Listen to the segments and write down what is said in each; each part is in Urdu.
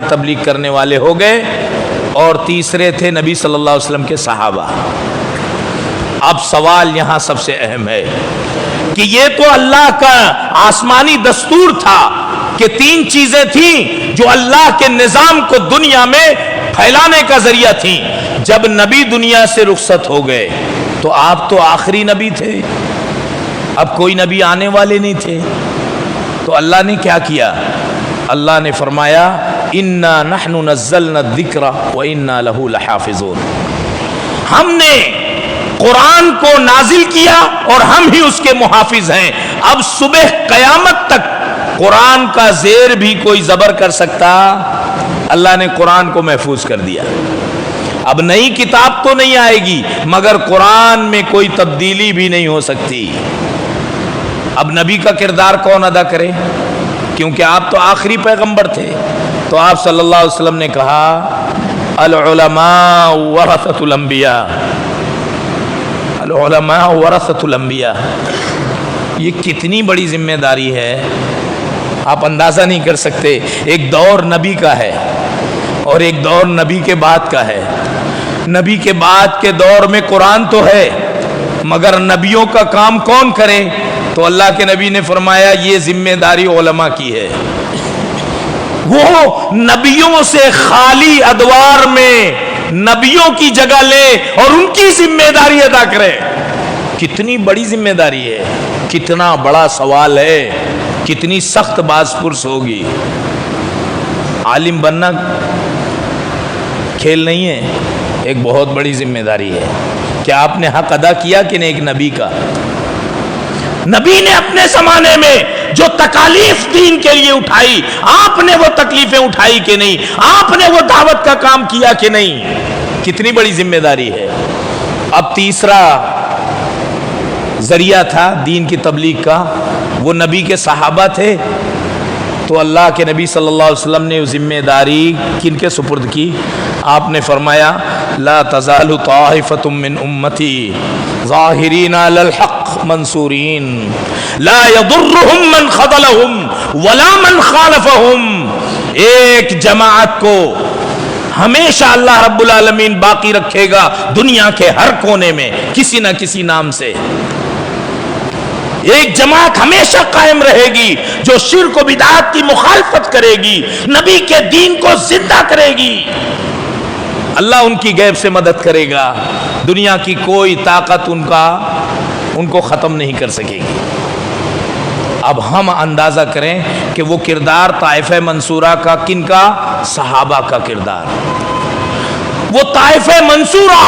تبلیغ کرنے والے ہو گئے، اور تیسرے تھے نبی صلی اللہ علیہ وسلم کے صحابہ۔ اب سوال یہاں سب سے اہم ہے کہ یہ تو اللہ کا آسمانی دستور تھا کہ تین چیزیں تھیں جو اللہ کے نظام کو دنیا میں پھیلانے کا ذریعہ تھیں۔ جب نبی دنیا سے رخصت ہو گئے تو آپ تو آخری نبی تھے، اب کوئی نبی آنے والے نہیں تھے، تو اللہ نے کیا کیا؟ اللہ نے فرمایا انا نحن نزلنا الذکر وانا له لحافظون، ہم نے قرآن کو نازل کیا اور ہم ہی اس کے محافظ ہیں۔ اب صبح قیامت تک قرآن کا زیر بھی کوئی زبر کر سکتا؟ اللہ نے قرآن کو محفوظ کر دیا۔ اب نئی کتاب تو نہیں آئے گی مگر قرآن میں کوئی تبدیلی بھی نہیں ہو سکتی۔ اب نبی کا کردار کون ادا کرے؟ کیونکہ آپ تو آخری پیغمبر تھے، تو آپ صلی اللہ علیہ وسلم نے کہا العلماء ورثۃ الانبیاء، العلماء ورثۃ الانبیاء۔ یہ کتنی بڑی ذمہ داری ہے، آپ اندازہ نہیں کر سکتے۔ ایک دور نبی کا ہے اور ایک دور نبی کے بعد کا ہے۔ نبی کے بعد کے دور میں قرآن تو ہے مگر نبیوں کا کام کون کرے؟ تو اللہ کے نبی نے فرمایا یہ ذمہ داری علماء کی ہے، وہ نبیوں سے خالی ادوار میں نبیوں کی جگہ لے اور ان کی ذمہ داری ادا کرے۔ کتنی بڑی ذمہ داری ہے، کتنا بڑا سوال ہے، کتنی سخت باز پرس ہوگی۔ عالم بننا کھیل نہیں ہے، ایک بہت بڑی ذمہ داری ہے۔ کیا آپ نے حق ادا کیا کہ نہیں ایک نبی کا؟ نبی نے اپنے زمانے میں جو تکالیف دین کے لیے اٹھائی، آپ نے وہ تکلیفیں اٹھائی کہ نہیں؟ آپ نے وہ دعوت کا کام کیا کہ نہیں؟ کتنی بڑی ذمہ داری ہے۔ اب تیسرا ذریعہ تھا دین کی تبلیغ کا، وہ نبی کے صحابہ تھے، تو اللہ کے نبی صلی اللہ علیہ وسلم نے وہ ذمہ داری کن کے سپرد کی؟ آپ نے فرمایا لا تزال طائفۃ من امتی ظاہرین علی الحق منصورین لا یضرهم من خذلهم ولا من خالفهم۔ ایک جماعت کو ہمیشہ اللہ رب العالمین باقی رکھے گا دنیا کے ہر کونے میں کسی نہ کسی نام سے۔ ایک جماعت ہمیشہ قائم رہے گی جو شرک و بدعات کی مخالفت کرے گی، نبی کے دین کو زندہ کرے گی۔ اللہ ان کی غیب سے مدد کرے گا، دنیا کی کوئی طاقت ان کو ختم نہیں کر سکے گی۔ اب ہم اندازہ کریں کہ وہ کردار طائفہ منصورہ کا کن کا؟ صحابہ کا کردار۔ وہ طائفہ منصورہ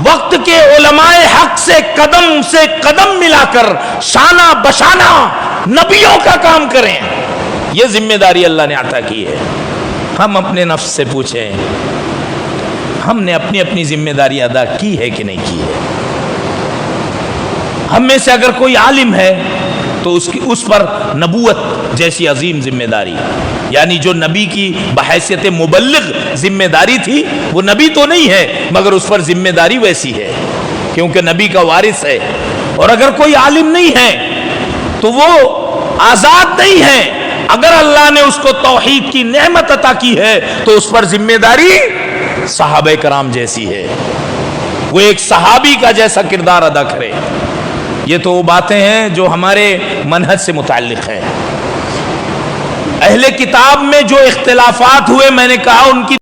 وقت کے علماء حق سے قدم ملا کر شانہ بشانہ نبیوں کا کام کریں، یہ ذمہ داری اللہ نے عطا کی ہے۔ ہم اپنے نفس سے پوچھیں ہم نے اپنی ذمہ داری ادا کی ہے کہ نہیں کی ہے؟ ہم میں سے اگر کوئی عالم ہے تو اس پر نبوت جیسی عظیم ذمہ داری، یعنی جو نبی کی بحیثیت مبلغ ذمہ داری تھی، وہ نبی تو نہیں ہے مگر اس پر ذمہ داری ویسی ہے کیونکہ نبی کا وارث ہے۔ اور اگر کوئی عالم نہیں ہے تو وہ آزاد نہیں ہے، اگر اللہ نے اس کو توحید کی نعمت عطا کی ہے تو اس پر ذمہ داری صحابہ کرام جیسی ہے، وہ ایک صحابی کا جیسا کردار ادا کرے۔ یہ تو وہ باتیں ہیں جو ہمارے منہج سے متعلق ہیں۔ اہل کتاب میں جو اختلافات ہوئے میں نے کہا ان کی